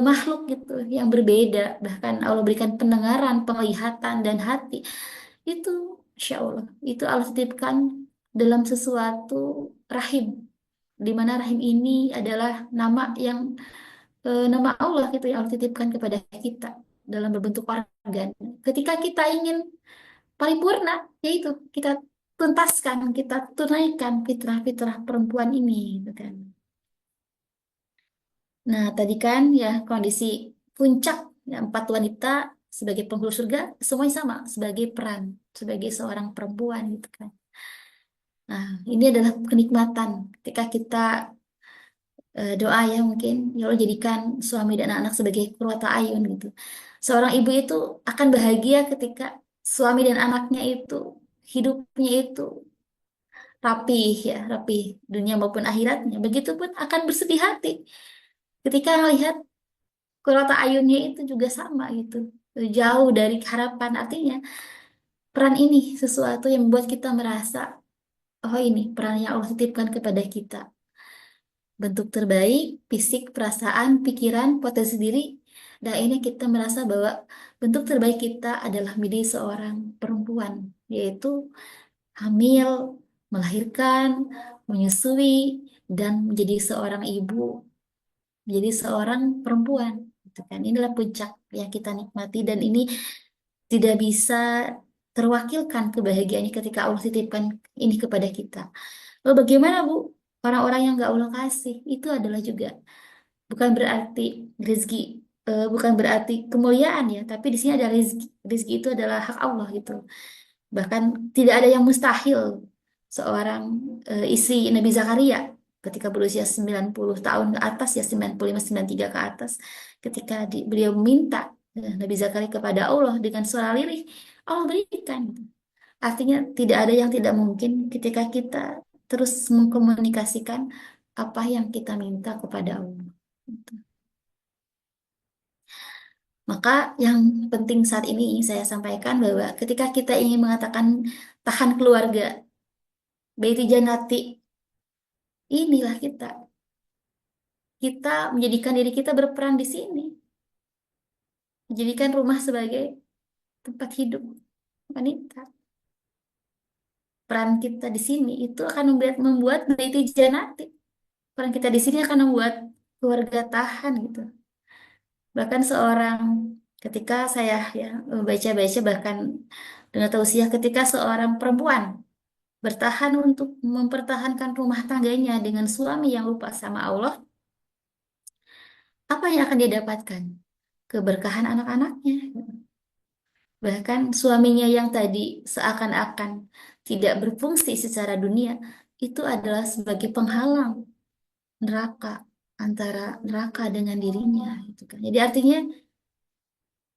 makhluk gitu yang berbeda bahkan Allah berikan pendengaran penglihatan dan hati itu Insya Allah itu Allah titipkan dalam sesuatu rahim di mana rahim ini adalah nama yang nama Allah gitu yang Allah titipkan kepada kita dalam berbentuk organ. Ketika kita ingin paripurna, yaitu kita tuntaskan, kita tunaikan fitrah-fitrah perempuan ini, gitu kan. Nah, tadi kan ya kondisi puncak ya, empat wanita sebagai penghulu surga semuanya sama sebagai peran sebagai seorang perempuan gitu kan. Nah, ini adalah kenikmatan ketika kita doa ya mungkin ya Allah jadikan suami dan anak sebagai qurrata ayun gitu. Seorang ibu itu akan bahagia ketika suami dan anaknya itu hidupnya itu rapih ya, rapih dunia maupun akhiratnya. Begitupun akan bersedih hati ketika melihat qurrata ayunnya itu juga sama gitu. Jauh dari harapan artinya peran ini sesuatu yang membuat kita merasa oh ini peran yang Allah titipkan kepada kita. Bentuk terbaik, fisik, perasaan, pikiran, potensi diri. Dan ini kita merasa bahwa bentuk terbaik kita adalah menjadi seorang perempuan, yaitu hamil, melahirkan, menyusui, dan menjadi seorang ibu, menjadi seorang perempuan. Gitu kan. Inilah puncak yang kita nikmati dan ini tidak bisa terwakilkan kebahagiaannya ketika Allah titipkan ini kepada kita. Lalu bagaimana Bu? Orang-orang yang nggak Allah kasih, itu adalah juga bukan berarti rezeki, bukan berarti kemuliaan ya, tapi di sini ada rezeki. Rezeki itu adalah hak Allah gitu. Bahkan tidak ada yang mustahil seorang istri Nabi Zakaria ketika berusia 90 tahun ke atas ya 95 93 ke atas ketika beliau meminta Nabi Zakaria kepada Allah dengan suara lirih Allah berikan. Artinya tidak ada yang tidak mungkin ketika kita terus mengkomunikasikan apa yang kita minta kepada Allah. Maka yang penting saat ini saya sampaikan bahwa ketika kita ingin mengatakan tahan keluarga, Baiti Janati, inilah kita. Kita menjadikan diri kita berperan di sini. Menjadikan rumah sebagai tempat hidup wanita. Peran kita di sini itu akan membuat Baiti Janati. Peran kita di sini akan membuat keluarga tahan gitu. Bahkan seorang ketika saya ya baca-baca bahkan dengan tausiah ketika seorang perempuan bertahan untuk mempertahankan rumah tangganya dengan suami yang lupa sama Allah, apa yang akan dia dapatkan? Keberkahan anak-anaknya. Bahkan suaminya yang tadi seakan-akan tidak berfungsi secara dunia, itu adalah sebagai penghalang neraka antara neraka dengan dirinya gitu kan. Jadi artinya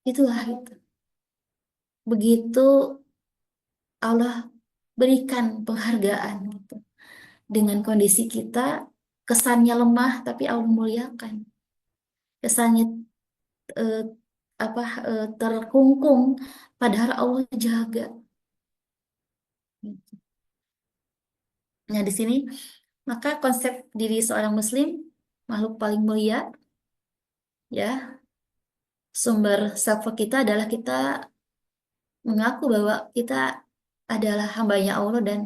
itulah itu. Begitu Allah berikan penghargaan gitu. Dengan kondisi kita kesannya lemah tapi Allah muliakan. Kesannya eh, terkungkung padahal Allah jaga. Nah, di sini maka konsep diri seorang muslim makhluk paling mulia ya, sumber self kita adalah kita mengaku bahwa kita adalah hambanya Allah dan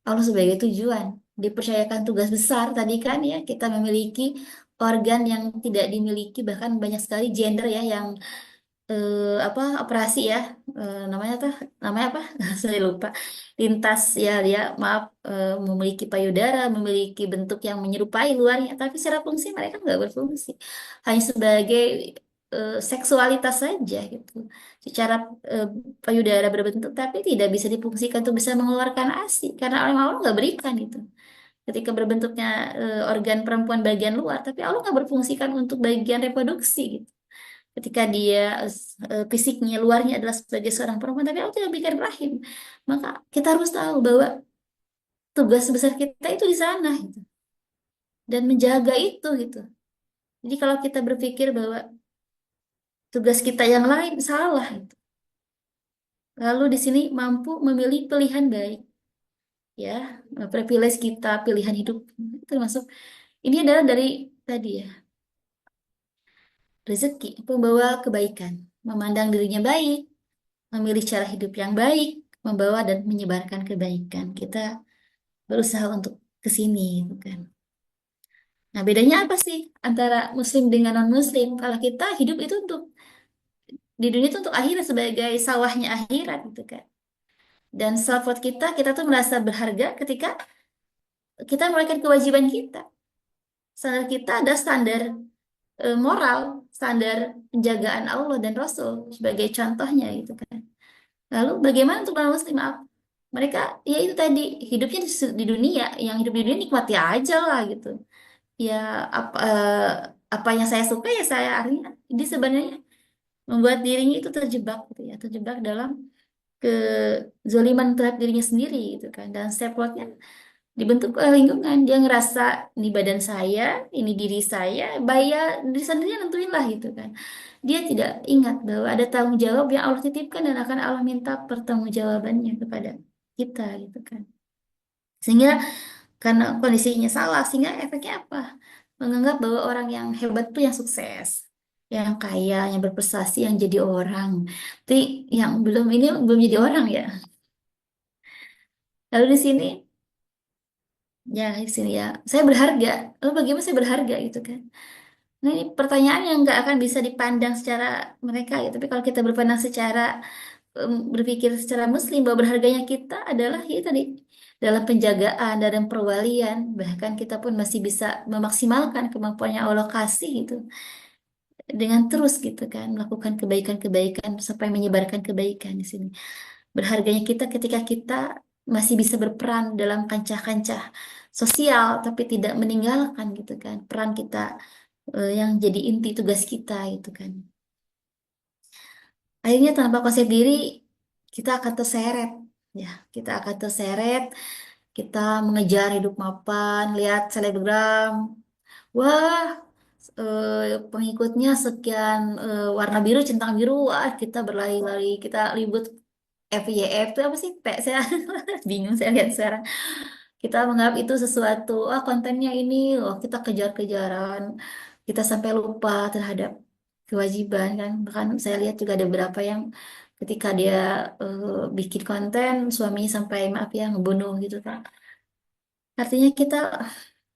Allah sebagai tujuan. Dipercayakan tugas besar tadi kan ya, kita memiliki organ yang tidak dimiliki bahkan banyak sekali gender ya yang apa operasi ya namanya tuh namanya apa saya lupa lintas ya dia maaf memiliki payudara memiliki bentuk yang menyerupai luarnya tapi secara fungsi mereka nggak berfungsi hanya sebagai seksualitas saja gitu secara eh, payudara berbentuk tapi tidak bisa difungsikan untuk bisa mengeluarkan ASI karena Allah nggak berikan itu ketika berbentuknya organ perempuan bagian luar tapi Allah nggak berfungsikan untuk bagian reproduksi gitu ketika dia fisiknya luarnya adalah sebagai seorang perempuan tapi Allah tidak bikin rahim maka kita harus tahu bahwa tugas besar kita itu di sana gitu dan menjaga itu gitu jadi kalau kita berpikir bahwa tugas kita yang lain salah gitu. Lalu di sini mampu memilih pilihan baik ya privilege kita pilihan hidup itu termasuk ini adalah dari tadi ya rezeki pembawa kebaikan memandang dirinya baik memilih cara hidup yang baik, membawa dan menyebarkan kebaikan. Kita berusaha untuk ke sini, gitu kan. Nah, bedanya apa sih antara muslim dengan non-muslim? Kalau kita hidup itu untuk di dunia itu untuk akhirat sebagai sawahnya akhirat gitu kan. Dan self-worth kita tuh merasa berharga ketika kita melakukan kewajiban kita. Standar kita ada standar moral, standar penjagaan Allah dan Rasul sebagai contohnya gitu kan. Lalu bagaimana untuk non-muslim? Maaf. Mereka ya itu tadi hidupnya di dunia, yang hidup di dunia nikmati aja lah gitu. Ya apa apa yang saya suka ya saya artinya ini sebenarnya membuat dirinya itu terjebak gitu ya, terjebak dalam kezoliman terhadap dirinya sendiri gitu kan. Dan self-worth-nya dibentuk oleh lingkungan. Dia ngerasa ini badan saya, ini diri saya, bayar diri sendiri yang nentuin lah gitu kan. Dia tidak ingat bahwa ada tanggung jawab yang Allah titipkan dan akan Allah minta pertanggungjawabannya kepada kita gitu kan. Sehingga karena kondisinya salah, sehingga efeknya apa? Menganggap bahwa orang yang hebat tuh yang sukses, yang kaya, yang berprestasi, yang jadi orang. Tapi yang belum ini belum jadi orang ya. Lalu di sini, ya di sini ya, saya berharga. Lalu bagaimana saya berharga gitu kan? Nah, ini pertanyaan yang nggak akan bisa dipandang secara mereka gitu. Tapi kalau kita berpandang secara berpikir secara muslim bahwa berharganya kita adalah ya tadi dalam penjagaan dalam perwalian bahkan kita pun masih bisa memaksimalkan kemampuan yang Allah kasih gitu dengan terus gitu kan melakukan kebaikan-kebaikan sampai menyebarkan kebaikan di sini. Berharganya kita ketika kita masih bisa berperan dalam kancah-kancah sosial tapi tidak meninggalkan gitu kan peran kita yang jadi inti tugas kita gitu kan. Akhirnya tanpa konsep diri kita akan terseret ya, kita akan terseret, kita mengejar hidup mapan, lihat selebgram, wah pengikutnya sekian warna biru, centang biru, wah kita berlari-lari, kita ribut FYF itu apa sih? P, saya bingung saya lihat sekarang. Kita menganggap itu sesuatu, ah kontennya ini, oh kita kejar-kejaran, kita sampai lupa terhadap kewajiban kan. Bahkan saya lihat juga ada beberapa yang ketika dia bikin konten, suaminya sampai maaf ya ngebunuh gitu kan. Artinya kita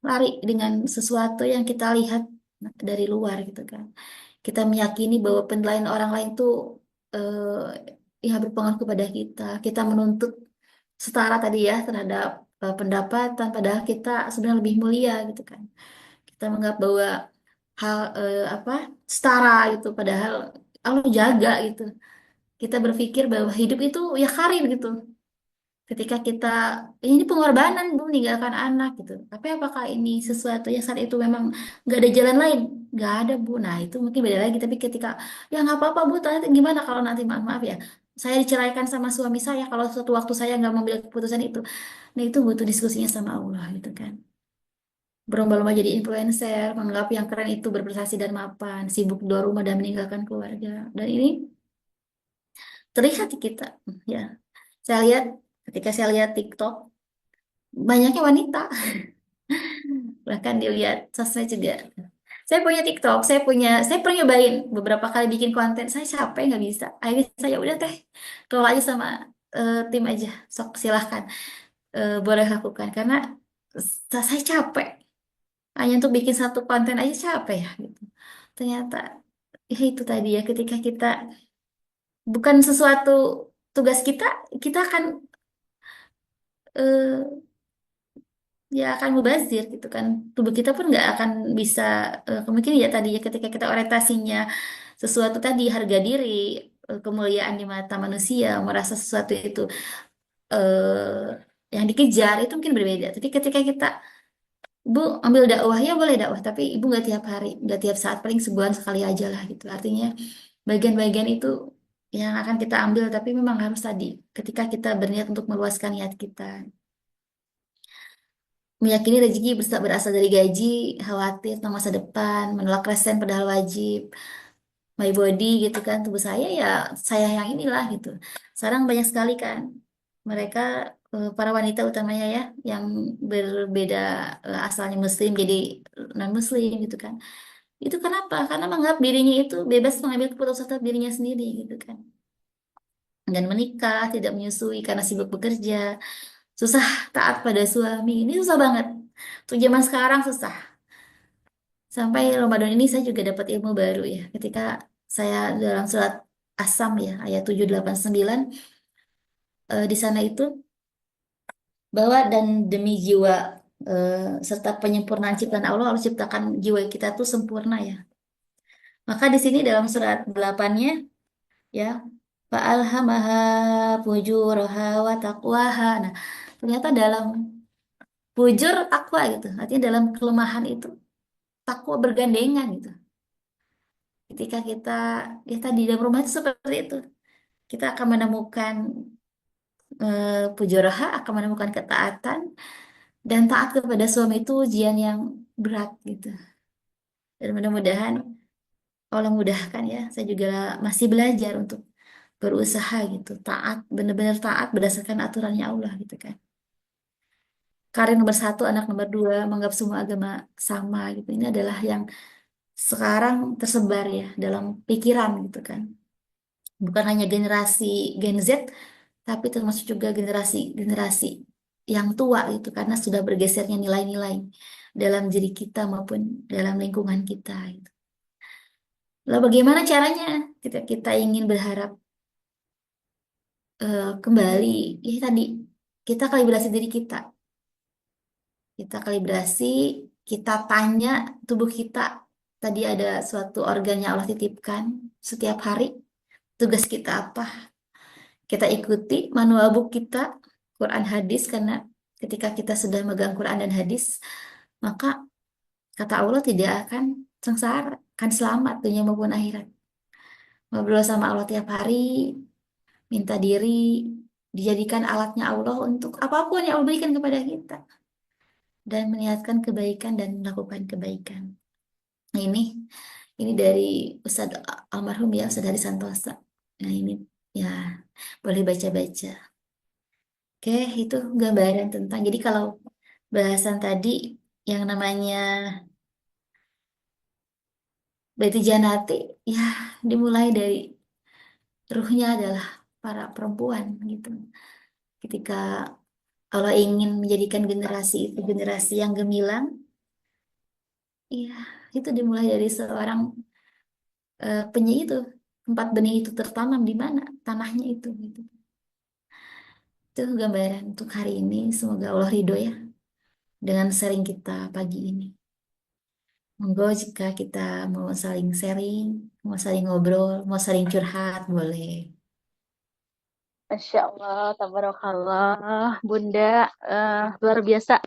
lari dengan sesuatu yang kita lihat dari luar gitu kan. Kita meyakini bahwa penilaian orang lain itu ya berpengaruh kepada kita. Kita menuntut setara tadi ya terhadap pendapatan, padahal kita sebenarnya lebih mulia gitu kan. Kita menganggap bahwa hal apa setara gitu, padahal Allah jaga gitu. Kita berpikir bahwa hidup itu ya karir gitu. Ketika kita ini pengorbanan Bu meninggalkan anak gitu. Tapi apakah ini sesuatu yang saat itu memang nggak ada jalan lain? Nggak ada Bu. Nah itu mungkin beda lagi. Tapi ketika ya nggak apa-apa Bu. Ternyata gimana kalau nanti maaf maaf ya saya diceraikan sama suami saya kalau suatu waktu saya nggak mengambil keputusan itu. Nah itu butuh diskusinya sama Allah gitu kan. Berlomba-lomba jadi influencer, menganggap yang keren itu berprestasi dan mapan, sibuk di luar rumah dan meninggalkan keluarga. Dan ini terlihat di kita, ya. Saya lihat ketika saya lihat TikTok, banyaknya wanita. Bahkan dilihat sosmed juga. Saya punya TikTok, saya pernah nyobain beberapa kali bikin konten, saya capek nggak bisa. Akhirnya saya udah teh, kelola aja sama tim aja, sok silahkan boleh lakukan karena saya capek. Hanya untuk bikin satu konten aja capek ya gitu. Ternyata ya itu tadi ya ketika kita bukan sesuatu tugas kita, kita akan eh, ya akan mubazir gitu kan. Tubuh kita pun nggak akan bisa kemungkinan ya tadi ya ketika kita orientasinya sesuatu tadi harga diri, kemuliaan di mata manusia, merasa sesuatu itu yang dikejar itu mungkin berbeda. Tapi ketika kita Ibu ambil dakwah ya boleh dakwah, tapi ibu nggak tiap hari, nggak tiap saat, paling sebulan sekali aja lah gitu. Artinya bagian-bagian itu yang akan kita ambil, tapi memang harus tadi ketika kita berniat untuk meluaskan niat kita, meyakini rezeki berasal dari gaji, khawatir tentang masa depan, menolak resen padahal wajib, my body gitu kan, tubuh saya ya saya yang inilah gitu. Sekarang banyak sekali kan mereka para wanita utamanya ya yang berbeda asalnya muslim jadi non muslim gitu kan. Itu kenapa? Karena menganggap dirinya itu bebas mengambil keputusan atas dirinya sendiri gitu kan. Dan menikah, tidak menyusui karena sibuk bekerja, susah taat pada suami. Ini susah banget. Tuh zaman sekarang susah. Sampai Ramadan ini saya juga dapat ilmu baru ya. Ketika saya dalam surat Asam ya, ayat 789, di sana itu bahwa dan demi jiwa eh, serta penyempurnaan ciptaan Allah, Allah ciptakan jiwa kita tuh sempurna ya. Maka di sini dalam surat 8-nya ya, fa'alhamaha fujuraha wa taqwaha. Nah, ternyata dalam fujur takwa gitu. Artinya dalam kelemahan itu takwa bergandengan gitu. Ketika kita ya tadi dalam rumah itu seperti itu. Kita akan menemukan pujuraha, akan menemukan ketaatan dan taat kepada suami itu ujian yang berat gitu. Dan mudah-mudahan Allah mudahkan ya. Saya juga masih belajar untuk berusaha gitu, taat, benar-benar taat berdasarkan aturannya Allah gitu kan. Karir nomor satu, anak nomor dua, menganggap semua agama sama gitu. Ini adalah yang sekarang tersebar ya dalam pikiran gitu kan. Bukan hanya generasi Gen Z, tapi termasuk juga generasi-generasi yang tua itu karena sudah bergesernya nilai-nilai dalam diri kita maupun dalam lingkungan kita. Gitu. Lalu bagaimana caranya kita ingin berharap kembali? Ya tadi kita kalibrasi diri kita. Kita kalibrasi, kita tanya tubuh kita. Tadi ada suatu organ yang Allah titipkan setiap hari. Tugas kita apa? Kita ikuti manual book kita, Quran hadis, karena ketika kita sudah megang Quran dan hadis, maka kata Allah tidak akan sengsara, akan selamat dunia maupun akhirat. Ngobrol sama Allah tiap hari, minta diri, dijadikan alatnya Allah untuk apapun yang Allah berikan kepada kita. Dan meniatkan kebaikan dan melakukan kebaikan. Nah ini dari Ustadz almarhum ya, Ustadz Hari Santosa. Nah ini ya boleh baca-baca. Oke, itu gambaran tentang. Jadi kalau bahasan tadi yang namanya Beti Janati, ya dimulai dari ruhnya adalah para perempuan gitu. Ketika Allah ingin menjadikan generasi itu generasi yang gemilang, ya itu dimulai dari seorang penyu itu. Tempat benih itu tertanam di mana? Tanahnya itu gitu. Itu gambaran untuk hari ini. Semoga Allah ridho ya dengan sharing kita pagi ini. Monggo jika kita mau saling sharing, mau saling ngobrol, mau saling curhat, boleh. Masya Allah, tabarakallah, Bunda, luar biasa.